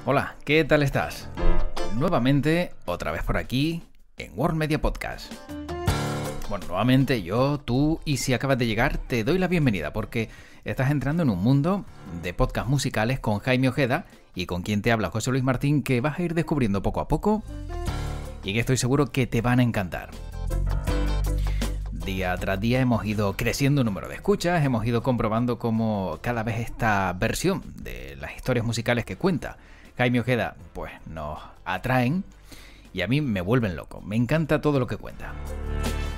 Hola, ¿qué tal estás? Nuevamente, otra vez por aquí, en World Media Podcast. Bueno, nuevamente yo, tú y si acabas de llegar, te doy la bienvenida porque estás entrando en un mundo de podcasts musicales con Jaime Ojeda y con quien te habla José Luis Martín, que vas a ir descubriendo poco a poco y que estoy seguro que te van a encantar. Día tras día hemos ido creciendo el número de escuchas, hemos ido comprobando cómo cada vez esta versión de las historias musicales que cuenta Jaime Ojeda pues nos atraen y a mí me vuelven loco. Me encanta todo lo que cuenta.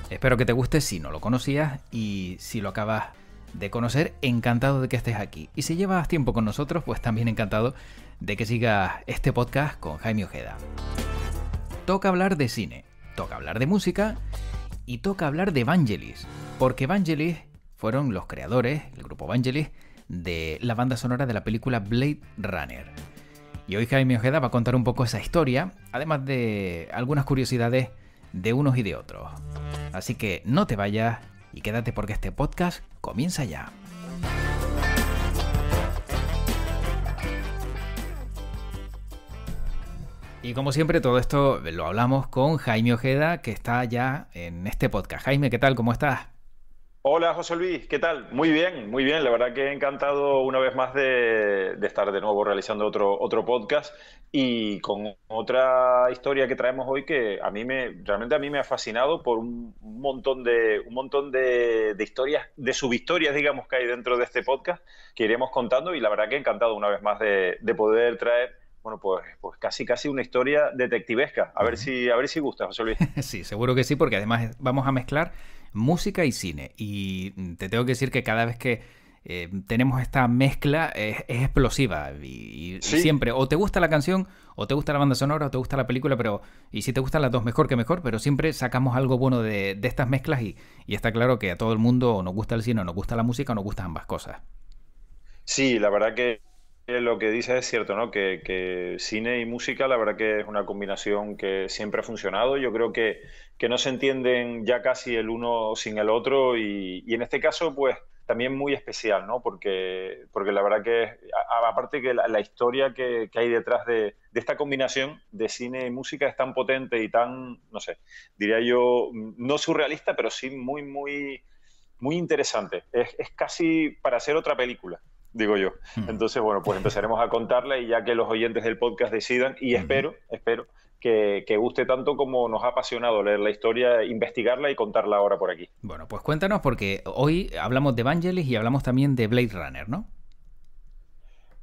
Espero que te guste si no lo conocías y si lo acabas de conocer, encantado de que estés aquí. Y si llevas tiempo con nosotros, pues también encantado de que sigas este podcast con Jaime Ojeda. Toca hablar de cine, toca hablar de música y toca hablar de Vangelis, porque Vangelis fueron los creadores, el grupo Vangelis, de la banda sonora de la película Blade Runner. Y hoy Jaime Ojeda va a contar un poco esa historia, además de algunas curiosidades de unos y de otros. Así que no te vayas y quédate porque este podcast comienza ya. Y como siempre, todo esto lo hablamos con Jaime Ojeda, que está ya en este podcast. Jaime, ¿qué tal? ¿Cómo estás? Hola José Luis, ¿qué tal? Muy bien, muy bien. La verdad que he encantado una vez más de estar de nuevo realizando otro podcast y con otra historia que traemos hoy que realmente a mí me ha fascinado por un montón de historias, de subhistorias, digamos, que hay dentro de este podcast que iremos contando y la verdad que he encantado una vez más de poder traer, bueno, pues casi una historia detectivesca. A ver si gusta, José Luis. Sí, seguro que sí, porque además vamos a mezclar música y cine. Y te tengo que decir que cada vez que tenemos esta mezcla es explosiva. Y Sí. siempre, o te gusta la canción, o te gusta la banda sonora, o te gusta la película, y si te gustan las dos, mejor que mejor, pero siempre sacamos algo bueno de estas mezclas y está claro que a todo el mundo o nos gusta el cine, o nos gusta la música, o nos gustan ambas cosas. Sí, la verdad que lo que dices es cierto, ¿no? Que cine y música, la verdad que es una combinación que siempre ha funcionado. Yo creo que no se entienden ya casi el uno sin el otro y en este caso, pues también muy especial, ¿no? Porque la verdad que, aparte que la historia que hay detrás de esta combinación de cine y música es tan potente y tan, no sé, diría yo, no surrealista, pero sí muy interesante. Es casi para hacer otra película, digo yo. Hmm. Entonces, bueno, pues empezaremos a contarla y ya que los oyentes del podcast decidan, y Ujú. espero que guste tanto como nos ha apasionado leer la historia, investigarla y contarla ahora por aquí. Bueno, pues cuéntanos, porque hoy hablamos de Vangelis y hablamos también de Blade Runner, ¿no?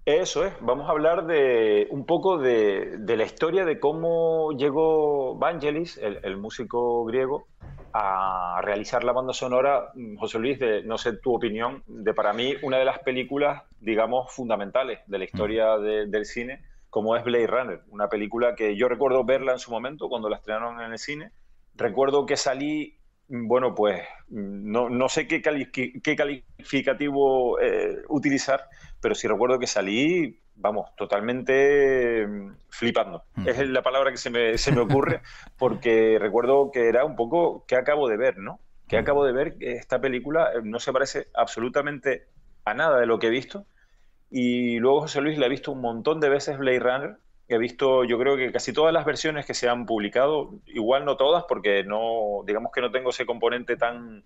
Eso es, vamos a hablar de un poco de la historia de cómo llegó Vangelis, el músico griego, a realizar la banda sonora, José Luis, no sé tu opinión, de para mí una de las películas, digamos, fundamentales de la Hmm. historia del cine, como es Blade Runner, una película que yo recuerdo verla en su momento cuando la estrenaron en el cine. Recuerdo que salí, bueno, pues no sé qué calificativo utilizar, pero sí recuerdo que salí, vamos, totalmente flipando. Es Ujú. la palabra que se me ocurre, porque recuerdo que era un poco qué acabo de ver, ¿no? Que acabo Ujú. de ver que esta película no se parece absolutamente a nada de lo que he visto. Y luego, José Luis, la he visto un montón de veces Blade Runner. He visto, yo creo que casi todas las versiones que se han publicado, igual no todas, porque no, digamos que no tengo ese componente tan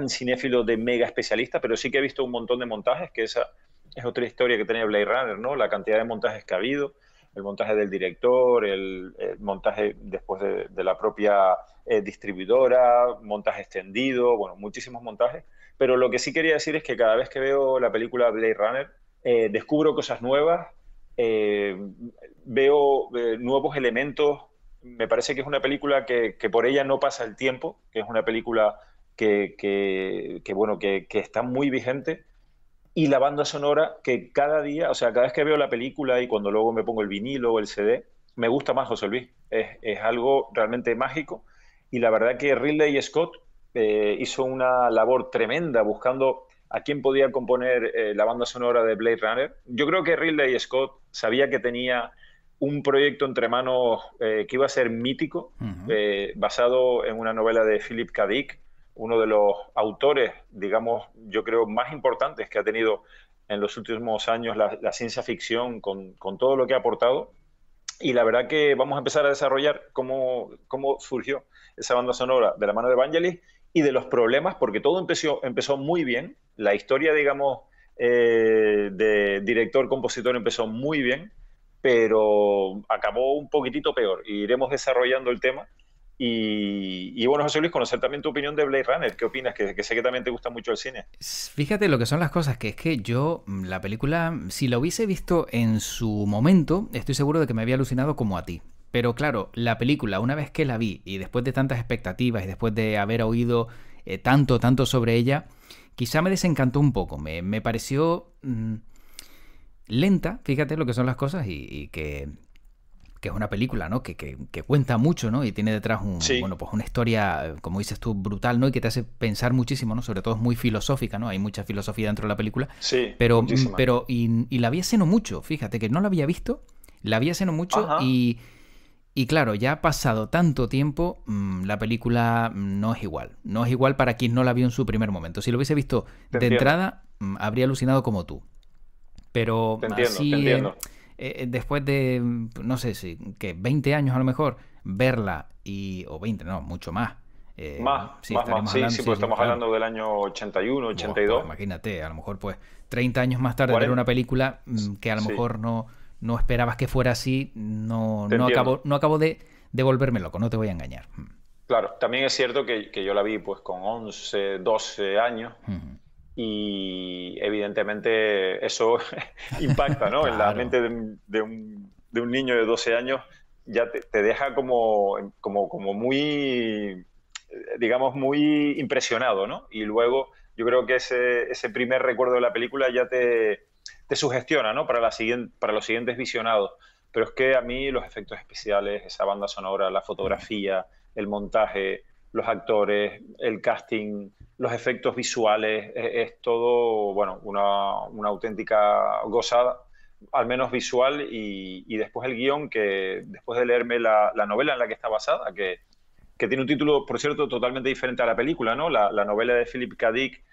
cinéfilo de mega especialista, pero sí que he visto un montón de montajes, que esa es otra historia que tenía Blade Runner, ¿no? La cantidad de montajes que ha habido, el montaje del director, el montaje después de la propia distribuidora, montaje extendido, bueno, muchísimos montajes. Pero lo que sí quería decir es que cada vez que veo la película Blade Runner, descubro cosas nuevas, eh, veo nuevos elementos. Me parece que es una película que por ella no pasa el tiempo, que es una película bueno, que está muy vigente. Y la banda sonora que cada día, o sea, cada vez que veo la película y cuando luego me pongo el vinilo o el CD, me gusta más, José Luis. Es algo realmente mágico. Y la verdad que Ridley Scott hizo una labor tremenda buscando a quién podía componer la banda sonora de Blade Runner. Yo creo que Ridley Scott sabía que tenía un proyecto entre manos que iba a ser mítico, Ujú. basado en una novela de Philip K. Dick, uno de los autores, digamos, yo creo, más importantes que ha tenido en los últimos años la ciencia ficción con todo lo que ha aportado. Y la verdad que vamos a empezar a desarrollar cómo surgió esa banda sonora de la mano de Vangelis y de los problemas, porque todo empezó muy bien. La historia, digamos, de director-compositor empezó muy bien, pero acabó un poquitito peor. Y iremos desarrollando el tema. Y bueno, José Luis, conocer también tu opinión de Blade Runner. ¿Qué opinas? Que sé que también te gusta mucho el cine. Fíjate lo que son las cosas, que es que yo, la película, si la hubiese visto en su momento, estoy seguro de que me había alucinado como a ti. Pero claro, la película, una vez que la vi y después de tantas expectativas y después de haber oído tanto sobre ella, quizá me desencantó un poco. Me pareció lenta, fíjate lo que son las cosas y que es una película, ¿no? Que cuenta mucho, ¿no? Y tiene detrás Sí, bueno, pues una historia, como dices tú, brutal, ¿no? Y que te hace pensar muchísimo, ¿no? Sobre todo es muy filosófica, ¿no? Hay mucha filosofía dentro de la película. sí, Pero, muchísimas. y la vi hace no mucho, fíjate, que no la había visto, la vi hace no mucho Ajá, y claro, ya ha pasado tanto tiempo, la película no es igual. No es igual para quien no la vio en su primer momento. Si lo hubiese visto te de entiendo, entrada, habría alucinado como tú. Pero te entiendo, te así, entiendo. después de, no sé si, que 20 años a lo mejor, verla o 20 no, mucho más. Sí, Más. estaremos Sí, hablando, sí, sí, pues sí, estamos claro. hablando del año 81, Buah, pues 82, imagínate, a lo mejor pues 30 años más tarde ver 40. una película que a lo Sí, mejor no esperabas que fuera así, te entiendo. no acabo de volverme loco, no te voy a engañar. Claro, también es cierto que yo la vi pues con 11, 12 años Ujú. y evidentemente eso impacta, ¿no? En la Claro, mente de un niño de 12 años ya te deja como muy, digamos, muy impresionado, ¿no? Y luego yo creo que ese primer recuerdo de la película ya te sugestiona, ¿no? Para los siguientes visionados. Pero es que a mí los efectos especiales, esa banda sonora, la fotografía, el montaje, los actores, el casting, los efectos visuales, es todo, bueno, una auténtica gozada, al menos visual, y después el guión, que después de leerme la novela en la que está basada, que tiene un título, por cierto, totalmente diferente a la película, ¿no? La novela de Philip K. Dick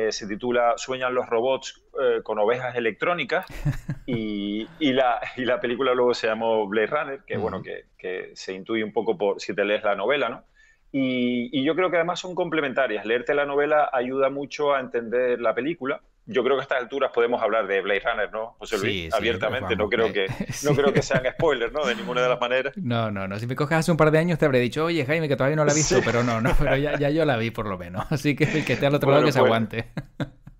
se titula Sueñan los robots con ovejas electrónicas y la película luego se llamó Blade Runner, que bueno, ujú. que se intuye un poco por si te lees la novela, ¿no? Y yo creo que además son complementarias. Leerte la novela ayuda mucho a entender la película. Yo creo que a estas alturas podemos hablar de Blade Runner, ¿no, José Luis? Sí, sí, Abiertamente. No vamos, creo que, no sí. creo que sean spoilers, ¿no? De ninguna de las maneras. No, no, no. Si me coges hace un par de años te habré dicho, oye, Jaime, que todavía no la he Sí. visto, pero no, no, pero ya yo la vi por lo menos. Así que el que esté al otro lado que Bueno, se pues aguante.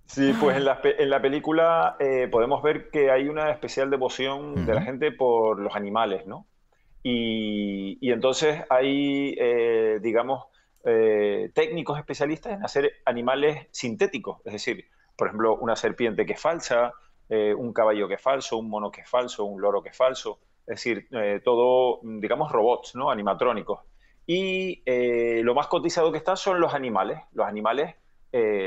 sí, pues en la película podemos ver que hay una especial devoción de la Ujú. gente por los animales, ¿no? Y entonces hay, digamos, técnicos especialistas en hacer animales sintéticos, es decir, por ejemplo, una serpiente que es falsa, un caballo que es falso, un mono que es falso, un loro que es falso, es decir, todo, digamos, robots, ¿no? Animatrónicos. Y lo más cotizado que está son los animales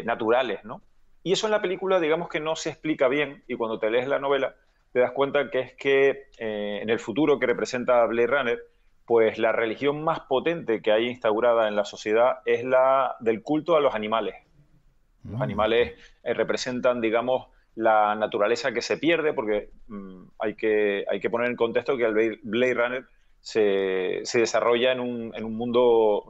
naturales, ¿no? Y eso en la película, digamos que no se explica bien, y cuando te lees la novela, te das cuenta que es que en el futuro que representa Blade Runner, pues la religión más potente que hay instaurada en la sociedad es la del culto a los animales. Los Mm. animales representan, digamos, la naturaleza que se pierde, porque hay que poner en contexto que el Blade Runner se desarrolla en un mundo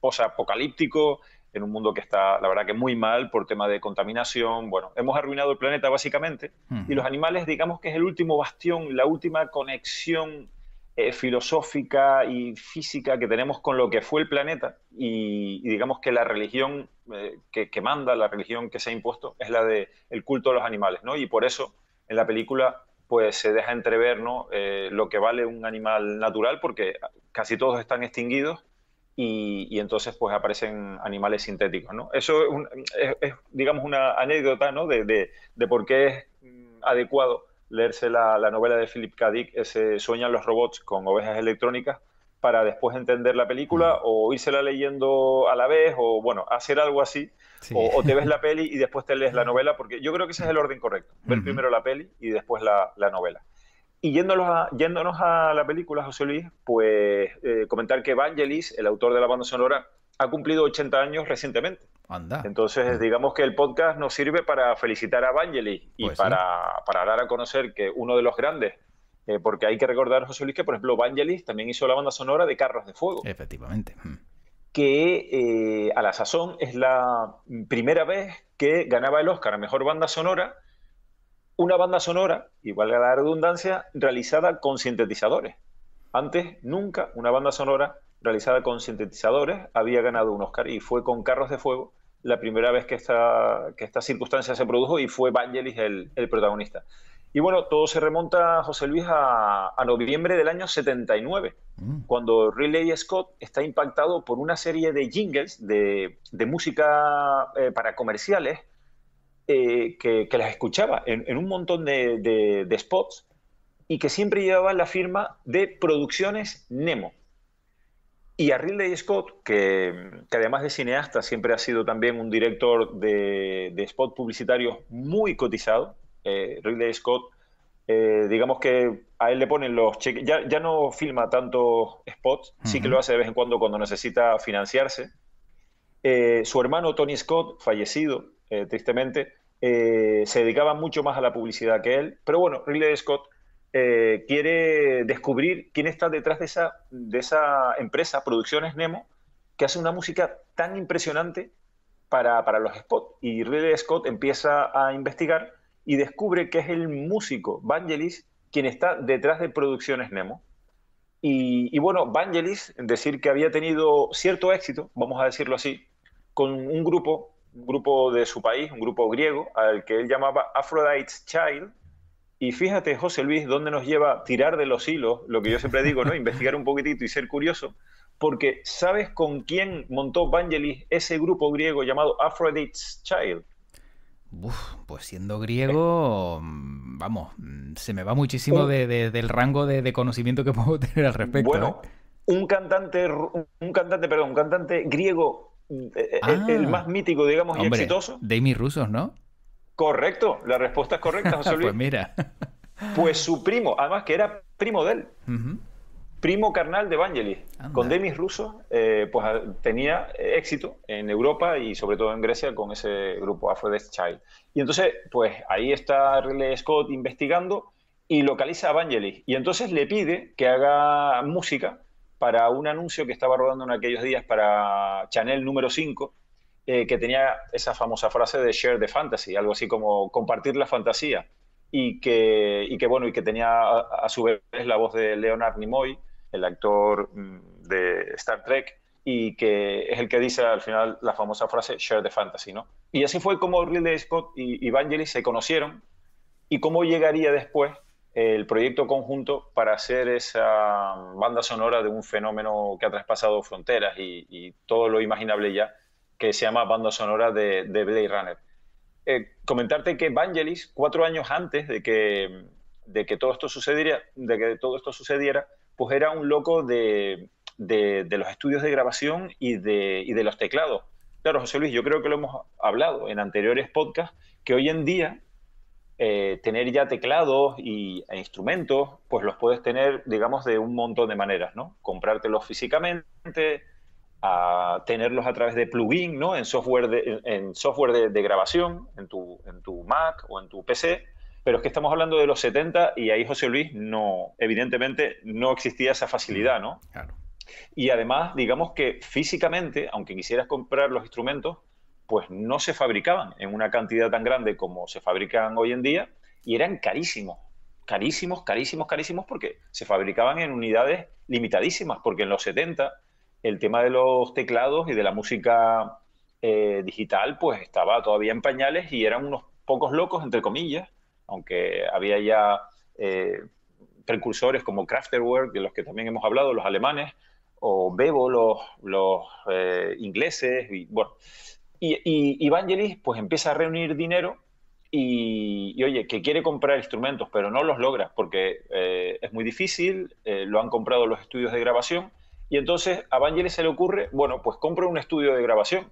post-apocalíptico, en un mundo que está, la verdad, que muy mal por tema de contaminación. Bueno, hemos arruinado el planeta básicamente, y los Ujú. animales, digamos que es el último bastión, la última conexión filosófica y física que tenemos con lo que fue el planeta y digamos que la religión que manda, la religión que se ha impuesto es la de el culto a los animales, ¿no? Y por eso en la película pues se deja entrever, ¿no? Lo que vale un animal natural porque casi todos están extinguidos y entonces pues aparecen animales sintéticos, ¿no? Eso es, digamos, una anécdota, ¿no? De por qué es adecuado leerse la novela de Philip K. Dick, ese Sueñan los robots con ovejas electrónicas, para después entender la película Mm. o írsela leyendo a la vez o, bueno, hacer algo así. Sí. O te ves la peli y después te lees la novela, porque yo creo que ese es el orden correcto. Ver Ujú. primero la peli y después la novela. Y yéndonos a la película, José Luis, pues comentar que Vangelis, el autor de la banda sonora, ha cumplido 80 años recientemente. Anda. Entonces, Mm. digamos que el podcast nos sirve para felicitar a Vangelis y Pues sí. para dar a conocer que uno de los grandes porque hay que recordar, José Luis, que por ejemplo Vangelis también hizo la banda sonora de Carros de Fuego, Efectivamente. que a la sazón es la primera vez que ganaba el Oscar a Mejor Banda Sonora, una banda sonora, y valga la redundancia, realizada con sintetizadores. Antes, nunca una banda sonora realizada con sintetizadores había ganado un Oscar, y fue con Carros de Fuego la primera vez que esta circunstancia se produjo, y fue Vangelis el protagonista. Y bueno, todo se remonta, José Luis, a noviembre del año 79, cuando Ridley Scott está impactado por una serie de jingles de música para comerciales, que las escuchaba en un montón de spots, y que siempre llevaban la firma de Producciones Nemo. Y a Ridley Scott, que además de cineasta siempre ha sido también un director de spot publicitarios muy cotizado. Ridley Scott, digamos que a él le ponen los cheques, ya no filma tantos spots, sí que lo hace de vez en cuando necesita financiarse. Su hermano Tony Scott, fallecido tristemente, se dedicaba mucho más a la publicidad que él, pero bueno, Ridley Scott quiere descubrir quién está detrás de esa empresa, Producciones Nemo, que hace una música tan impresionante para los spots. Y Ridley Scott empieza a investigar y descubre que es el músico Vangelis quien está detrás de Producciones Nemo. Y bueno, Vangelis, decir que había tenido cierto éxito, vamos a decirlo así, con un grupo de su país, un grupo griego, al que él llamaba Aphrodite's Child. Y fíjate, José Luis, dónde nos lleva tirar de los hilos, lo que yo siempre digo, ¿no? Investigar un poquitito y ser curioso, porque ¿sabes con quién montó Vangelis ese grupo griego llamado Aphrodite's Child? Pues siendo griego, vamos, se me va muchísimo del rango de conocimiento que puedo tener al respecto. Bueno, un cantante griego, el más mítico, digamos, y exitoso. Demis Roussos, ¿no? Correcto, la respuesta es correcta, José Luis. Pues mira. Pues su primo, además que era primo de él, primo carnal de Vangelis, con Demis Roussos, pues tenía éxito en Europa y sobre todo en Grecia con ese grupo Aphrodite's Child. Y entonces, pues ahí está Ridley Scott investigando y localiza a Vangelis. Y entonces le pide que haga música para un anuncio que estaba rodando en aquellos días para Chanel número 5, que tenía esa famosa frase de share the fantasy, algo así como compartir la fantasía. Y que tenía a su vez la voz de Leonard Nimoy, el actor de Star Trek, y que es el que dice al final la famosa frase share the fantasy, ¿no? Y así fue como Ridley Scott y Vangelis se conocieron, y cómo llegaría después el proyecto conjunto para hacer esa banda sonora de un fenómeno que ha traspasado fronteras y todo lo imaginable ya, que se llama banda sonora de Blade Runner. Comentarte que Vangelis, 4 años antes de que todo esto sucediera, pues era un loco de los estudios de grabación y de los teclados. Claro, José Luis, yo creo que lo hemos hablado en anteriores podcasts, que hoy en día tener ya teclados e instrumentos, pues los puedes tener, digamos, de un montón de maneras, ¿no? Comprártelos físicamente, a tenerlos a través de plugin, ¿no? En software de grabación, en tu Mac o en tu PC, pero es que estamos hablando de los 70 y ahí, José Luis, evidentemente no existía esa facilidad, ¿no? Claro. Y además, digamos que físicamente, aunque quisieras comprar los instrumentos, pues no se fabricaban en una cantidad tan grande como se fabrican hoy en día, y eran carísimos, porque se fabricaban en unidades limitadísimas, porque en los 70 el tema de los teclados y de la música digital pues estaba todavía en pañales y eran unos pocos locos, entre comillas, aunque había ya precursores como Kraftwerk, de los que también hemos hablado, los alemanes, o Bebo, los ingleses, y bueno. Y Vangelis pues empieza a reunir dinero y oye, que quiere comprar instrumentos, pero no los logra porque es muy difícil, lo han comprado los estudios de grabación. Y entonces a Vangelis se le ocurre, bueno, pues compro un estudio de grabación.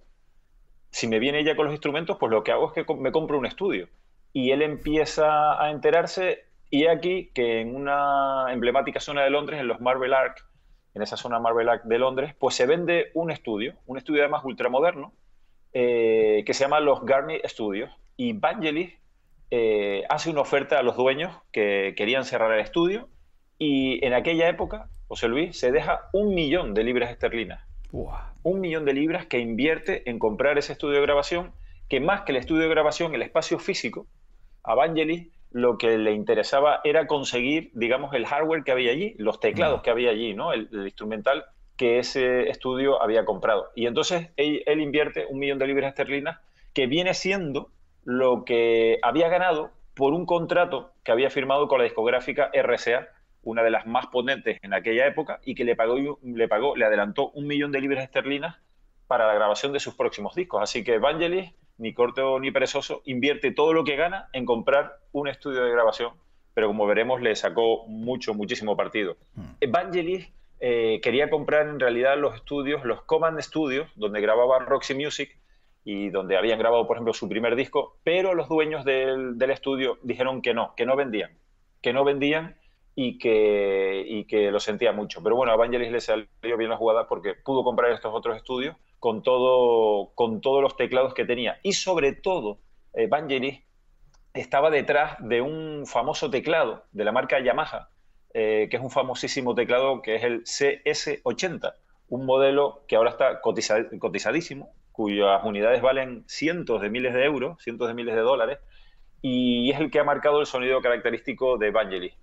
Si me viene ella con los instrumentos, pues lo que hago es que me compro un estudio. Y él empieza a enterarse, y aquí que en una emblemática zona de Londres, en los Marble Arch, en esa zona Marble Arch de Londres, pues se vende un estudio además ultramoderno, que se llama los Garnier Studios. Y Vangelis hace una oferta a los dueños que querían cerrar el estudio, Y en aquella época, José Luis, se deja 1 millón de libras esterlinas. Buah. 1 millón de libras que invierte en comprar ese estudio de grabación, que más que el estudio de grabación, el espacio físico, a Vangelis lo que le interesaba era conseguir, digamos, el hardware que había allí, los Mm. teclados que había allí, ¿no? El instrumental que ese estudio había comprado. Y entonces él invierte 1 millón de libras esterlinas, que viene siendo lo que había ganado por un contrato que había firmado con la discográfica RCA, una de las más potentes en aquella época, y que le adelantó 1 millón de libras esterlinas para la grabación de sus próximos discos. Así que Vangelis, ni corto ni perezoso, invierte todo lo que gana en comprar un estudio de grabación, pero como veremos le sacó muchísimo partido. Mm. Vangelis quería comprar en realidad los estudios, los Command Studios, donde grababa Roxy Music y donde habían grabado, por ejemplo, su primer disco, pero los dueños del estudio dijeron que no vendían, que no vendían y que lo sentía mucho. Pero bueno, a Vangelis le salió bien la jugada porque pudo comprar estos otros estudios con todos los teclados que tenía. Y sobre todo, Vangelis estaba detrás de un famoso teclado de la marca Yamaha, que es un famosísimo teclado que es el CS80, un modelo que ahora está cotizadísimo, cuyas unidades valen cientos de miles de euros, cientos de miles de dólares, y es el que ha marcado el sonido característico de Vangelis,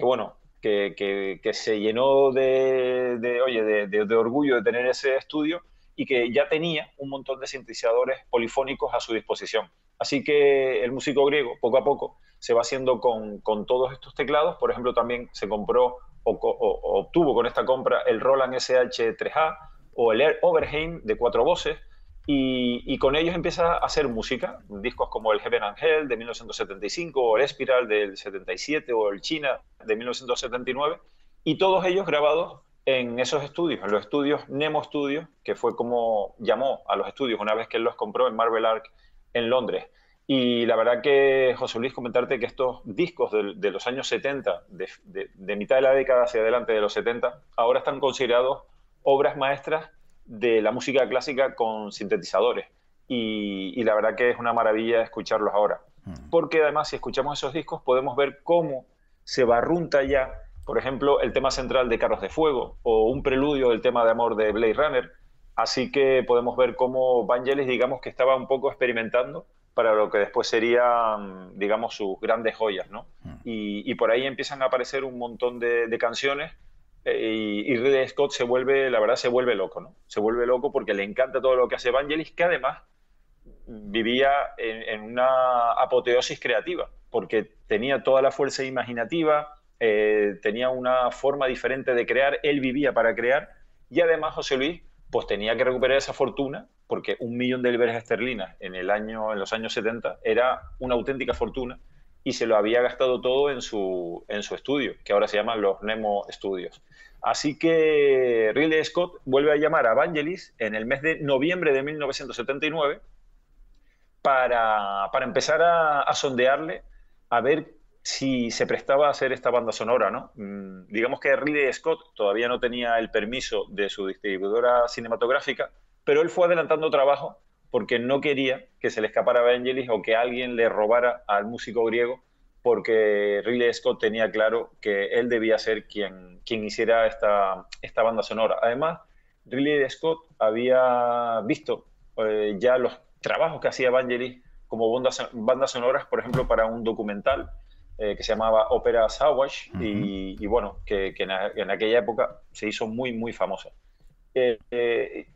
bueno, que se llenó de orgullo de tener ese estudio y que ya tenía un montón de sintetizadores polifónicos a su disposición. Así que el músico griego, poco a poco, se va haciendo con todos estos teclados. Por ejemplo, también se compró o obtuvo con esta compra el Roland SH3A o el Air Oberheim de 4 voces, y con ellos empieza a hacer música, discos como el Heaven and Hell de 1975, o el Espiral del 77, o el China de 1979, y todos ellos grabados en esos estudios, en los estudios Nemo Studios, que fue como llamó a los estudios una vez que él los compró en Marble Arch en Londres. Y la verdad que, José Luis, comentarte que estos discos de los años 70, de mitad de la década hacia adelante de los 70, ahora están considerados obras maestras de la música clásica con sintetizadores. Y la verdad que es una maravilla escucharlos ahora. Mm. Porque además, si escuchamos esos discos, podemos ver cómo se barrunta ya, por ejemplo, el tema central de Carros de Fuego o un preludio del tema de amor de Blade Runner. Así que podemos ver cómo Vangelis, digamos, que estaba un poco experimentando para lo que después serían, digamos, sus grandes joyas, ¿no? Mm. Y por ahí empiezan a aparecer un montón de canciones, y Ridley Scott se vuelve, la verdad, se vuelve loco, ¿no? Se vuelve loco porque le encanta todo lo que hace Vangelis, que además vivía en una apoteosis creativa, porque tenía toda la fuerza imaginativa, tenía una forma diferente de crear, él vivía para crear, y además José Luis, pues tenía que recuperar esa fortuna, porque 1 millón de libras esterlinas en los años 70 era una auténtica fortuna, y se lo había gastado todo en su estudio, que ahora se llaman los Nemo Studios. Así que Ridley Scott vuelve a llamar a Vangelis en el mes de noviembre de 1979 para empezar a sondearle, a ver si se prestaba a hacer esta banda sonora, ¿no? Digamos que Ridley Scott todavía no tenía el permiso de su distribuidora cinematográfica, pero él fue adelantando trabajo porque no quería que se le escapara a Vangelis o que alguien le robara al músico griego, porque Ridley Scott tenía claro que él debía ser quien hiciera esta banda sonora. Además, Ridley Scott había visto ya los trabajos que hacía Vangelis como bandas sonoras, por ejemplo, para un documental que se llamaba Ópera Savage, Ujú. y bueno, que en aquella época se hizo muy famosa.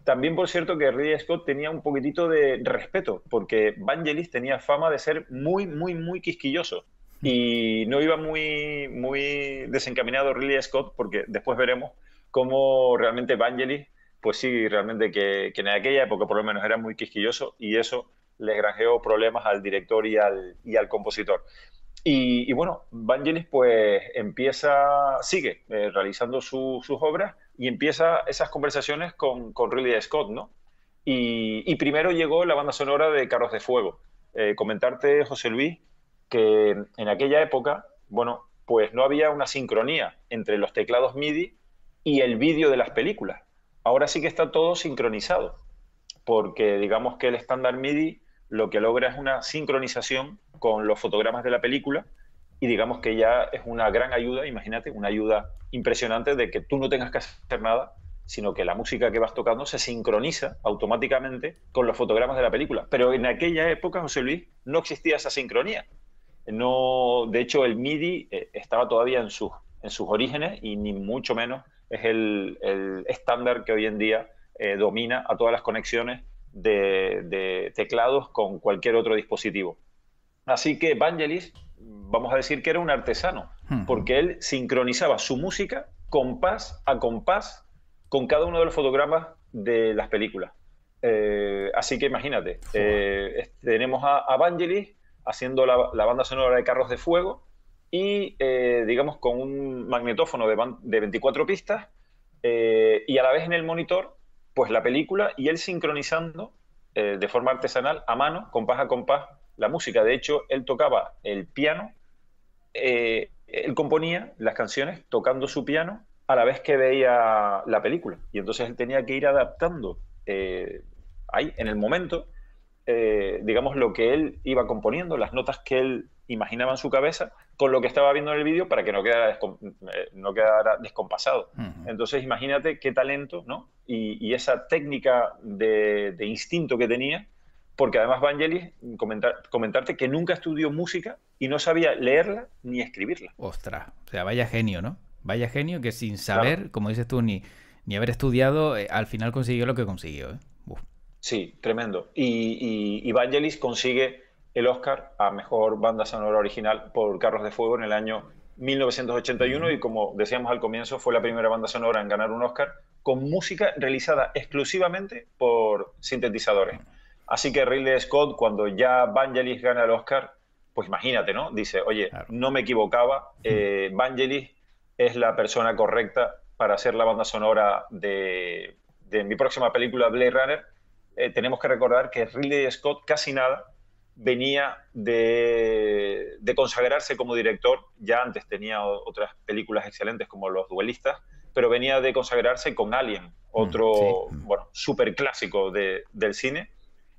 También, por cierto, que Ridley Scott tenía un poquitito de respeto, porque Vangelis tenía fama de ser muy quisquilloso. Y no iba muy desencaminado Ridley Scott, porque después veremos cómo realmente Vangelis, pues sí, realmente que en aquella época por lo menos era muy quisquilloso, y eso le granjeó problemas al director y al compositor. Y bueno, Vangelis pues sigue realizando sus obras, y empieza esas conversaciones con Ridley Scott, ¿no? Y primero llegó la banda sonora de Carros de Fuego. Comentarte, José Luis, que en aquella época, bueno, pues no había una sincronía entre los teclados MIDI y el vídeo de las películas. Ahora sí que está todo sincronizado, porque digamos que el estándar MIDI lo que logra es una sincronización con los fotogramas de la película, y digamos que ya es una gran ayuda, imagínate, una ayuda impresionante de que tú no tengas que hacer nada, sino que la música que vas tocando se sincroniza automáticamente con los fotogramas de la película. Pero en aquella época, José Luis, no existía esa sincronía. No, de hecho, el MIDI estaba todavía en sus orígenes y ni mucho menos es el estándar que hoy en día domina a todas las conexiones de teclados con cualquier otro dispositivo. Así que Vangelis, vamos a decir que era un artesano, Ujú. porque él sincronizaba su música compás a compás con cada uno de los fotogramas de las películas. Así que imagínate, Fua. tenemos a Vangelis haciendo la banda sonora de Carros de Fuego y, digamos, con un magnetófono de 24 pistas y a la vez en el monitor, pues la película y él sincronizando de forma artesanal, a mano, compás a compás, la música. De hecho, él tocaba el piano, él componía las canciones tocando su piano a la vez que veía la película. Y entonces él tenía que ir adaptando ahí, en el momento, digamos, lo que él iba componiendo, las notas que él imaginaba en su cabeza, con lo que estaba viendo en el vídeo para que no quedara descompasado. Ujú. Entonces, imagínate qué talento, ¿no? Y esa técnica de instinto que tenía, porque además Vangelis, comentarte que nunca estudió música y no sabía leerla ni escribirla. Ostras, o sea, vaya genio, ¿no? Vaya genio que sin Claro, saber, como dices tú, ni haber estudiado, al final consiguió lo que consiguió, ¿eh? Uf. sí, tremendo. Y Vangelis consigue el Oscar a Mejor Banda Sonora Original por Carros de Fuego en el año 1981 y como decíamos al comienzo, fue la primera banda sonora en ganar un Oscar con música realizada exclusivamente por sintetizadores. Así que Ridley Scott, cuando ya Vangelis gana el Oscar, pues imagínate, ¿no? Dice, oye, Claro. no me equivocaba, Vangelis es la persona correcta para hacer la banda sonora de mi próxima película, Blade Runner. Tenemos que recordar que Ridley Scott casi nada venía de consagrarse como director, ya antes tenía otras películas excelentes como Los Duelistas, pero venía de consagrarse con Alien, Sí. otro, bueno, súper clásico del cine,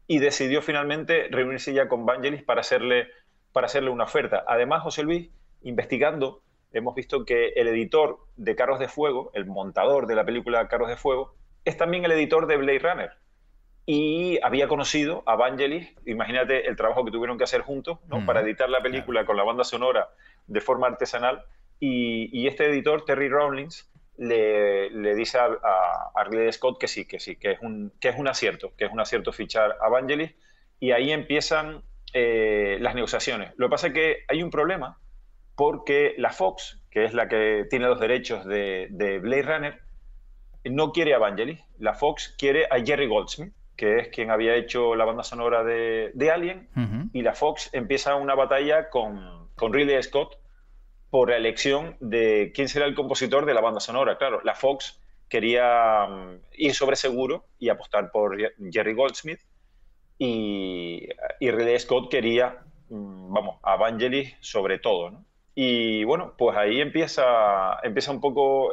y decidió finalmente reunirse ya con Vangelis para hacerle una oferta. Además, José Luis, investigando, hemos visto que el editor de Carros de Fuego, el montador de la película Carros de Fuego, es también el editor de Blade Runner y había conocido a Vangelis, imagínate el trabajo que tuvieron que hacer juntos, ¿no? Para editar la Claro. película con la banda sonora de forma artesanal, y este editor, Terry Rawlings, le dice a Ridley Scott que es un acierto fichar a Vangelis, y ahí empiezan las negociaciones. Lo que pasa es que hay un problema, porque la Fox, que es la que tiene los derechos de Blade Runner, no quiere a Vangelis. La Fox quiere a Jerry Goldsmith, que es quien había hecho la banda sonora de Alien, Ujú. y la Fox empieza una batalla con Ridley Scott por la elección de quién será el compositor de la banda sonora. Claro, la Fox quería ir sobre seguro y apostar por Jerry Goldsmith, y Ridley Scott quería, vamos, a Vangelis sobre todo, ¿no? Y bueno, pues ahí empieza un poco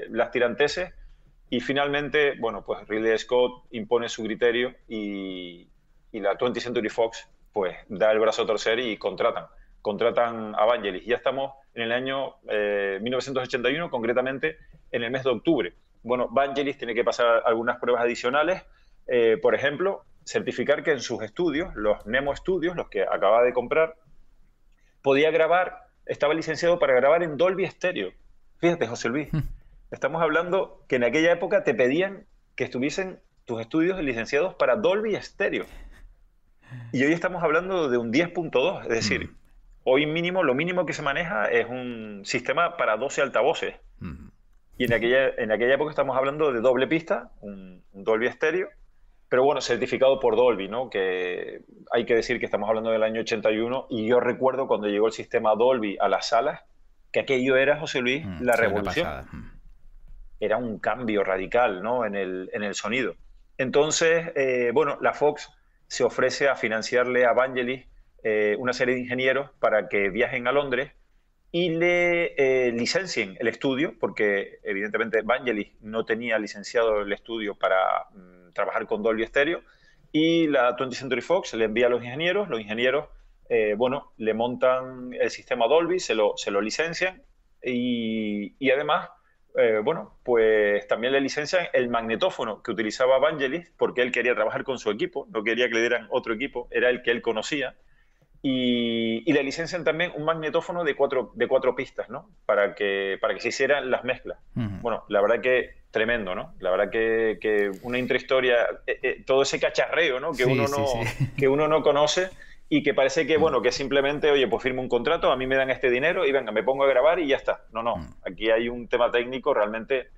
las tiranteses y finalmente, bueno, pues Ridley Scott impone su criterio y la 20th Century Fox pues da el brazo a torcer y contratan a Vangelis. Ya estamos en el año 1981, concretamente en el mes de octubre. Bueno, Vangelis tiene que pasar algunas pruebas adicionales, por ejemplo, certificar que en sus estudios, los Nemo Studios, los que acaba de comprar, podía grabar, estaba licenciado para grabar en Dolby Stereo. Fíjate, José Luis, estamos hablando que en aquella época te pedían que estuviesen tus estudios licenciados para Dolby Stereo. Y hoy estamos hablando de un 10.2, es decir, hoy mínimo, lo mínimo que se maneja es un sistema para 12 altavoces. Y en aquella época estamos hablando de doble pista, un Dolby Stereo, pero bueno, certificado por Dolby, ¿no? Que hay que decir que estamos hablando del año 81 y yo recuerdo cuando llegó el sistema Dolby a las salas, que aquello era, José Luis, la Sí, una revolución. pasada. Era un cambio radical, ¿no? En el sonido. Entonces, bueno, la Fox se ofrece a financiarle a Vangelis una serie de ingenieros para que viajen a Londres y le licencien el estudio, porque evidentemente Vangelis no tenía licenciado el estudio para trabajar con Dolby Stereo, y la 20th Century Fox le envía a los ingenieros bueno, le montan el sistema Dolby, se lo licencian y además, bueno, pues también le licencian el magnetófono que utilizaba Vangelis porque él quería trabajar con su equipo, no quería que le dieran otro equipo, era el que él conocía. Y le licencian también un magnetófono de cuatro pistas, ¿no? Para que se hicieran las mezclas. Bueno, la verdad que tremendo, ¿no? La verdad que una intrahistoria, todo ese cacharreo, ¿no? Que, que uno no conoce y que parece que, bueno, que simplemente, oye, pues firmo un contrato, a mí me dan este dinero y venga, me pongo a grabar y ya está. No. Aquí hay un tema técnico realmente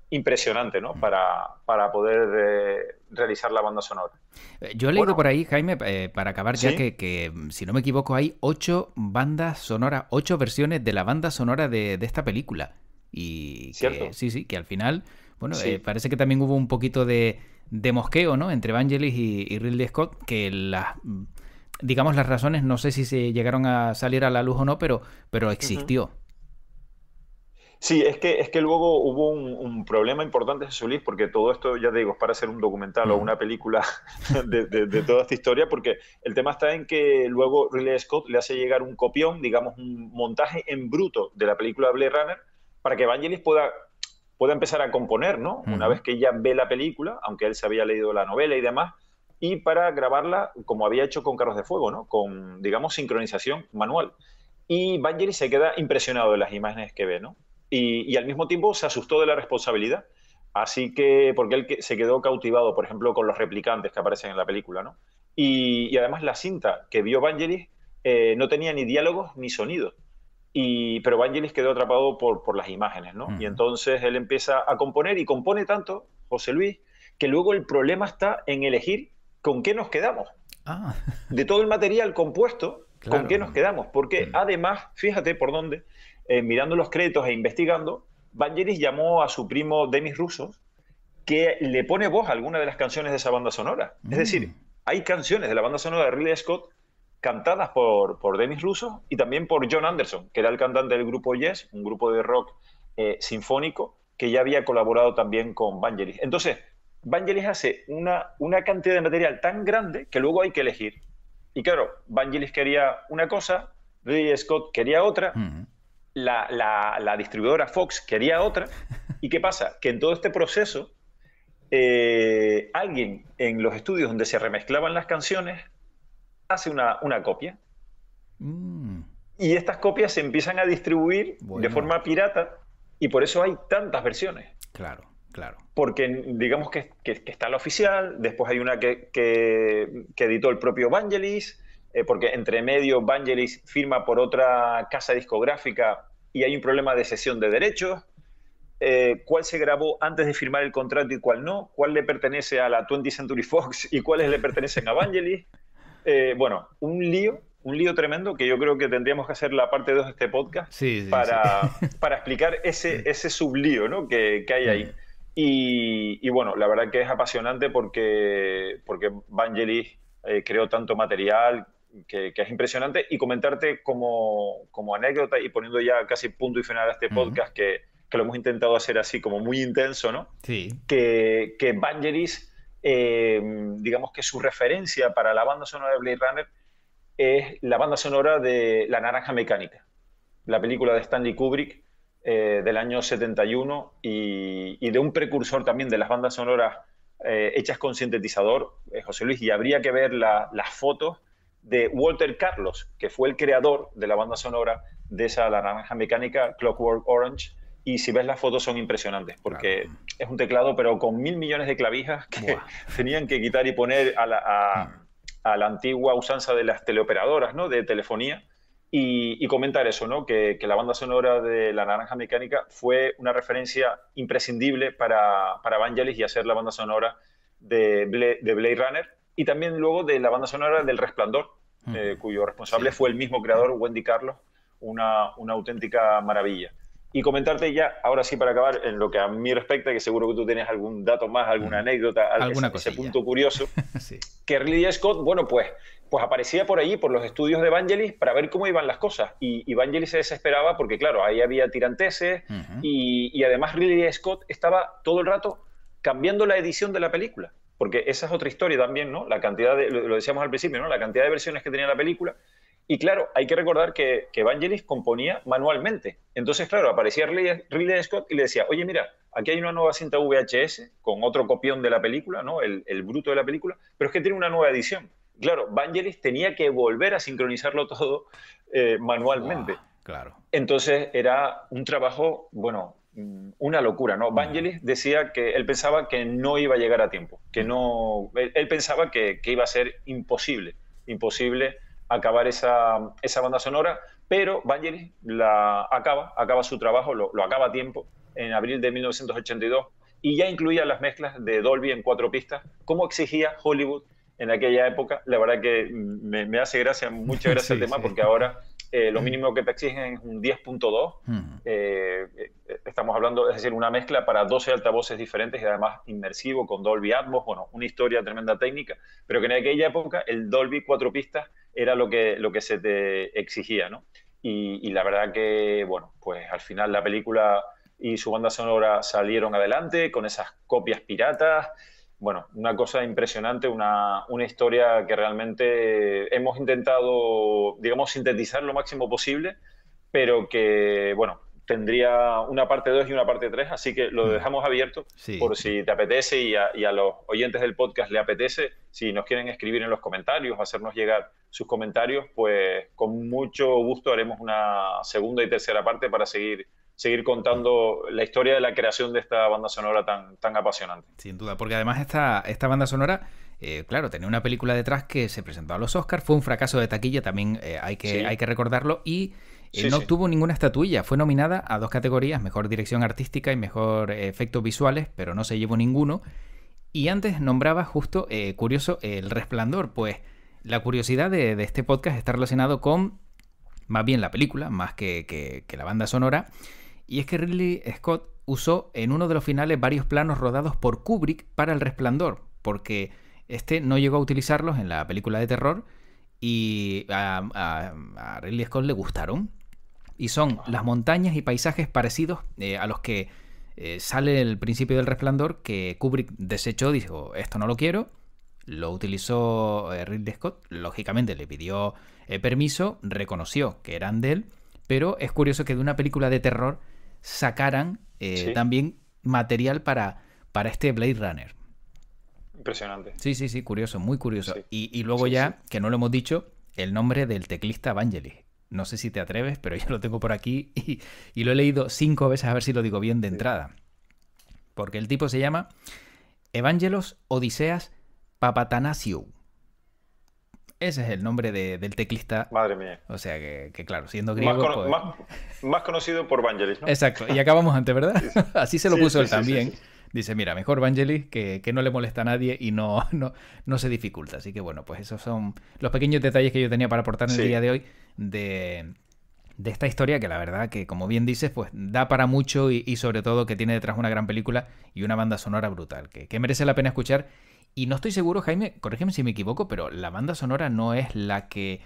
impresionante, ¿no? Para poder realizar la banda sonora. Yo he leído por ahí, Jaime, para acabar ya, ¿sí? que si no me equivoco hay 8 bandas sonoras, 8 versiones de la banda sonora de esta película. Y ¿Cierto? que, sí, que al final, bueno, parece que también hubo un poquito de mosqueo, ¿no? Entre Vangelis y Ridley Scott, que digamos, las razones, no sé si se llegaron a salir a la luz o no, pero existió. Sí, es que luego hubo un problema importante, Jesús Luis, porque todo esto, ya te digo, es para hacer un documental o una película de toda esta historia, porque el tema está en que luego Ridley Scott le hace llegar un copión, digamos, un montaje en bruto de la película Blade Runner, para que Vangelis pueda empezar a componer, ¿no? Una vez que ella ve la película, aunque él se había leído la novela y demás, y para grabarla como había hecho con Carros de Fuego, ¿no? Con, digamos, sincronización manual. Y Vangelis se queda impresionado de las imágenes que ve, ¿no? Y al mismo tiempo se asustó de la responsabilidad. Así que, porque él se quedó cautivado, por ejemplo, con los replicantes que aparecen en la película, ¿no? Y además la cinta que vio Vangelis no tenía ni diálogos ni sonidos. Pero Vangelis quedó atrapado por las imágenes, ¿no? Y entonces él empieza a componer y compone tanto, José Luis, que luego el problema está en elegir con qué nos quedamos. De todo el material compuesto, claro, ¿con qué nos quedamos? Porque además, fíjate por dónde, mirando los créditos e investigando, Vangelis llamó a su primo Demis Roussos, que le pone voz a alguna de las canciones de esa banda sonora. Es decir, hay canciones de la banda sonora de Ridley Scott cantadas por Demis Roussos y también por John Anderson, que era el cantante del grupo Yes, un grupo de rock sinfónico que ya había colaborado también con Vangelis. Entonces, Vangelis hace una cantidad de material tan grande que luego hay que elegir. Y claro, Vangelis quería una cosa, Ridley Scott quería otra, la distribuidora Fox quería otra. ¿Y qué pasa? Que en todo este proceso, alguien en los estudios donde se remezclaban las canciones hace una copia. Y estas copias se empiezan a distribuir de forma pirata y por eso hay tantas versiones. Claro. Porque digamos que está la oficial, después hay una que editó el propio Vangelis, porque entre medio Vangelis firma por otra casa discográfica y hay un problema de cesión de derechos. Cuál se grabó antes de firmar el contrato y cuál no, cuál le pertenece a la 20th Century Fox y cuáles le pertenecen a Vangelis. Bueno, un lío tremendo que yo creo que tendríamos que hacer la parte 2 de este podcast para explicar ese sublío, ¿no? que hay ahí. Y bueno, la verdad que es apasionante porque Vangelis creó tanto material que es impresionante. Y comentarte como anécdota y poniendo ya casi punto y final a este podcast que lo hemos intentado hacer así como muy intenso, ¿no? Sí. Que Vangelis, digamos que su referencia para la banda sonora de Blade Runner es la banda sonora de La Naranja Mecánica, la película de Stanley Kubrick, del año 71 y de un precursor también de las bandas sonoras hechas con sintetizador, José Luis, y habría que ver las fotos de Walter Carlos, que fue el creador de la banda sonora de esa La Naranja Mecánica, Clockwork Orange, y si ves las fotos son impresionantes, porque es un teclado pero con 1000 millones de clavijas que tenían que quitar y poner a la antigua usanza de las teleoperadoras, ¿no? De telefonía. Y comentar eso, ¿no? Que la banda sonora de La Naranja Mecánica fue una referencia imprescindible para Vangelis y hacer la banda sonora de Blade Runner y también luego de la banda sonora del Resplandor, cuyo responsable fue el mismo creador, Wendy Carlos, una auténtica maravilla. Y comentarte ya, ahora sí para acabar, en lo que a mí respecta, que seguro que tú tienes algún dato más, alguna anécdota, ese punto curioso, que Ridley Scott, bueno, pues aparecía por allí, por los estudios de Vangelis, para ver cómo iban las cosas. Y Vangelis se desesperaba porque, claro, ahí había tiranteses y además Ridley Scott estaba todo el rato cambiando la edición de la película. Porque esa es otra historia también, ¿no? La cantidad lo decíamos al principio, ¿no? La cantidad de versiones que tenía la película. Y claro, hay que recordar que Vangelis componía manualmente. Entonces, claro, aparecía Ridley Scott y le decía, oye, mira, aquí hay una nueva cinta VHS con otro copión de la película, ¿no? El bruto de la película, pero es que tiene una nueva edición. Claro, Vangelis tenía que volver a sincronizarlo todo Buah, manualmente. claro. Entonces era un trabajo, bueno, una locura, ¿no? Vangelis decía que él pensaba que no iba a llegar a tiempo, que no, él pensaba que iba a ser imposible acabar esa banda sonora, pero Vangelis acaba su trabajo, lo acaba a tiempo, en abril de 1982, y ya incluía las mezclas de Dolby en 4 pistas, como exigía Hollywood en aquella época. La verdad que me hace gracia, mucha gracia el Sí, tema, sí. porque ahora lo mínimo que te exigen es un 10.2. Estamos hablando, es decir, una mezcla para 12 altavoces diferentes y además inmersivo con Dolby Atmos, bueno, una historia tremenda técnica, pero que en aquella época el Dolby 4 pistas era lo que se te exigía, ¿no? Y la verdad que, bueno, pues al final la película y su banda sonora salieron adelante con esas copias piratas. Bueno, una cosa impresionante, una historia que realmente hemos intentado, digamos, sintetizar lo máximo posible, pero que, bueno, tendría una parte 2 y una parte 3, así que lo dejamos abierto Sí. por si te apetece y a los oyentes del podcast le apetece, si nos quieren escribir en los comentarios, hacernos llegar sus comentarios, pues con mucho gusto haremos una segunda y tercera parte para seguir contando la historia de la creación de esta banda sonora tan apasionante. Sin duda, porque además esta banda sonora, claro, tenía una película detrás que se presentó a los Oscars, fue un fracaso de taquilla, también hay Sí, que recordarlo, y sí, no sí. obtuvo ninguna estatuilla, fue nominada a 2 categorías, mejor dirección artística y mejor efectos visuales, pero no se llevó ninguno. Y antes nombraba justo, curioso, El Resplandor, pues la curiosidad de este podcast está relacionado con más bien la película, más que la banda sonora. Y es que Ridley Scott usó en uno de los finales varios planos rodados por Kubrick para El Resplandor, porque este no llegó a utilizarlos en la película de terror y a Ridley Scott le gustaron. Y son las montañas y paisajes parecidos a los que sale el principio del Resplandor, que Kubrick desechó, dijo, esto no lo quiero. Lo utilizó Ridley Scott, lógicamente le pidió permiso, reconoció que eran de él, pero es curioso que de una película de terror sacaran Sí, también material para este Blade Runner. impresionante. Sí, sí, sí, curioso, muy curioso. Sí, Y luego sí, sí. ya, que no lo hemos dicho, el nombre del teclista Vangelis. No sé si te atreves, pero yo lo tengo por aquí y lo he leído 5 veces a ver si lo digo bien de Sí. entrada. Porque el tipo se llama Evangelos Odiseas Papatanasiou. Ese es el nombre del teclista. Madre mía. O sea que, claro, siendo Más, griego, cono- pues... más, más conocido por Vangelis, ¿no? Exacto, y acabamos antes, ¿verdad? Sí, sí, Así se lo sí, puso sí, él sí, sí, también. sí. Dice, mira, mejor Vangelis que no le molesta a nadie y no se dificulta. Así que bueno, pues esos son los pequeños detalles que yo tenía para aportar en el día Sí, de hoy de esta historia que la verdad que, como bien dices, pues da para mucho y sobre todo que tiene detrás una gran película y una banda sonora brutal, que merece la pena escuchar. Y no estoy seguro, Jaime, corrígeme si me equivoco, pero la banda sonora no es la que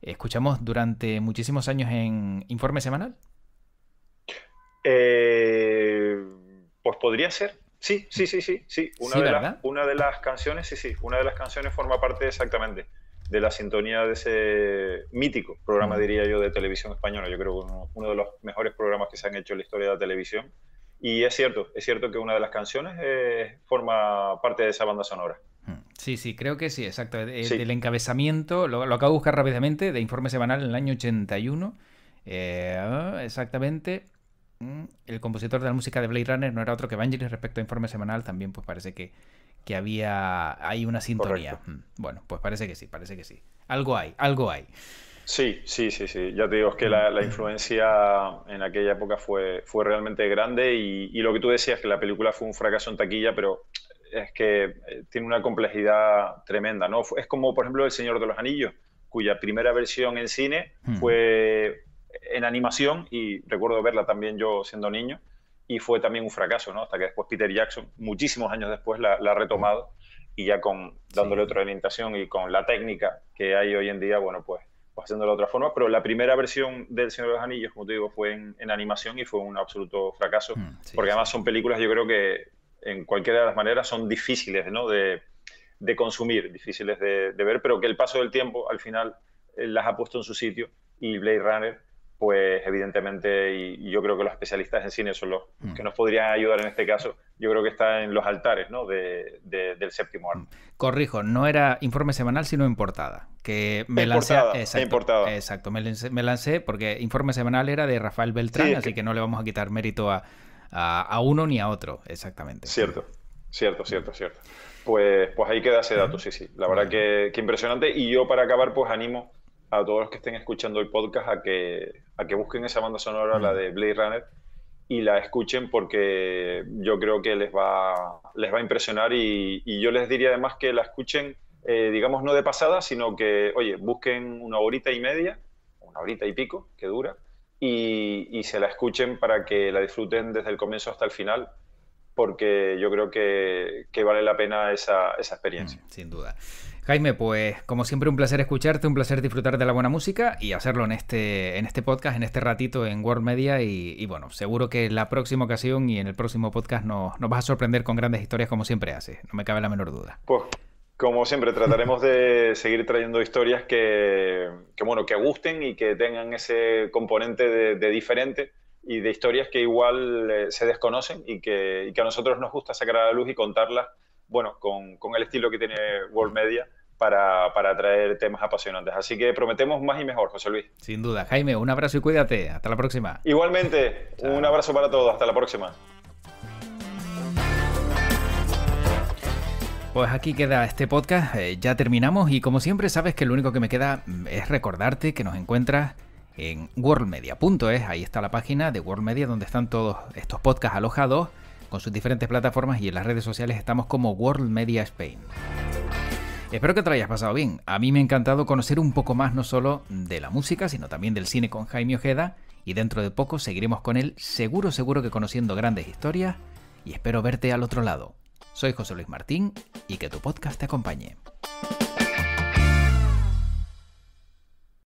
escuchamos durante muchísimos años en Informe Semanal. Eh, pues podría ser. Sí, sí, sí, sí, sí. Una Sí, de las, ¿verdad? una de las canciones, sí, sí. Una de las canciones forma parte exactamente de la sintonía de ese mítico programa, Mm. diría yo, de televisión española. Yo creo que uno de los mejores programas que se han hecho en la historia de la televisión. Y es cierto que una de las canciones forma parte de esa banda sonora. Sí, sí, creo que sí, exacto. Sí, Del encabezamiento, lo acabo de buscar rápidamente, de Informe Semanal en el año 81. Exactamente. El compositor de la música de Blade Runner no era otro que Vangelis respecto a Informe Semanal. También pues parece que había hay una sintonía. correcto. Bueno, pues parece que sí, parece que sí. Algo hay, algo hay. Sí, sí, sí, sí. Ya te digo, es que la influencia en aquella época fue realmente grande y lo que tú decías, que la película fue un fracaso en taquilla, pero es que tiene una complejidad tremenda, ¿no? Es como, por ejemplo, El Señor de los Anillos, cuya primera versión en cine fue en animación y recuerdo verla también yo siendo niño y fue también un fracaso, ¿no? Hasta que después Peter Jackson, muchísimos años después, la ha retomado y ya dándole Sí. otra orientación y con la técnica que hay hoy en día, bueno, pues haciéndolo de otra forma, pero la primera versión del Señor de los Anillos, como te digo, fue en animación y fue un absoluto fracaso, Sí, porque sí. además son películas, yo creo que en cualquiera de las maneras son difíciles, ¿no? de consumir, difíciles de ver, pero que el paso del tiempo al final las ha puesto en su sitio, y Blade Runner, pues evidentemente, y yo creo que los especialistas en cine son los que nos podrían ayudar en este caso, yo creo que está en los altares, ¿no?, del séptimo arte. Corrijo, no era informe semanal, sino en portada. Que me lancé. Exacto, me lancé porque informe semanal era de Rafael Beltrán, sí, así que no le vamos a quitar mérito a uno ni a otro, exactamente. Cierto. Pues ahí queda ese dato, sí. La verdad que impresionante. Y yo, para acabar, pues animo a todos los que estén escuchando el podcast a que busquen esa banda sonora, la de Blade Runner, y la escuchen, porque yo creo que les va a impresionar, y yo les diría además que la escuchen, digamos, no de pasada, sino que, oye, busquen una horita y media, una horita y pico, que dura, y se la escuchen para que la disfruten desde el comienzo hasta el final, porque yo creo que vale la pena esa experiencia. Sin duda. Jaime, pues como siempre un placer escucharte, un placer disfrutar de la buena música y hacerlo en este podcast, en este ratito en World Media, y bueno, seguro que en la próxima ocasión y en el próximo podcast nos vas a sorprender con grandes historias como siempre haces, no me cabe la menor duda. Pues como siempre trataremos de seguir trayendo historias que gusten y que tengan ese componente de diferente, y de historias que igual se desconocen y que a nosotros nos gusta sacar a la luz y contarlas, bueno, con el estilo que tiene World Media para traer temas apasionantes. Así que prometemos más y mejor, José Luis. Sin duda. Jaime, un abrazo y cuídate. Hasta la próxima. Igualmente, chao. Un abrazo para todos. Hasta la próxima. Pues aquí queda este podcast. Ya terminamos y como siempre sabes que lo único que me queda es recordarte que nos encuentras en worldmedia.es. Ahí está la página de World Media donde están todos estos podcasts alojados con sus diferentes plataformas, y en las redes sociales estamos como World Media Spain. Espero que te lo hayas pasado bien. A mí me ha encantado conocer un poco más no solo de la música, sino también del cine con Jaime Ojeda, y dentro de poco seguiremos con él, seguro que conociendo grandes historias, y espero verte al otro lado. Soy José Luis Martín y que tu podcast te acompañe.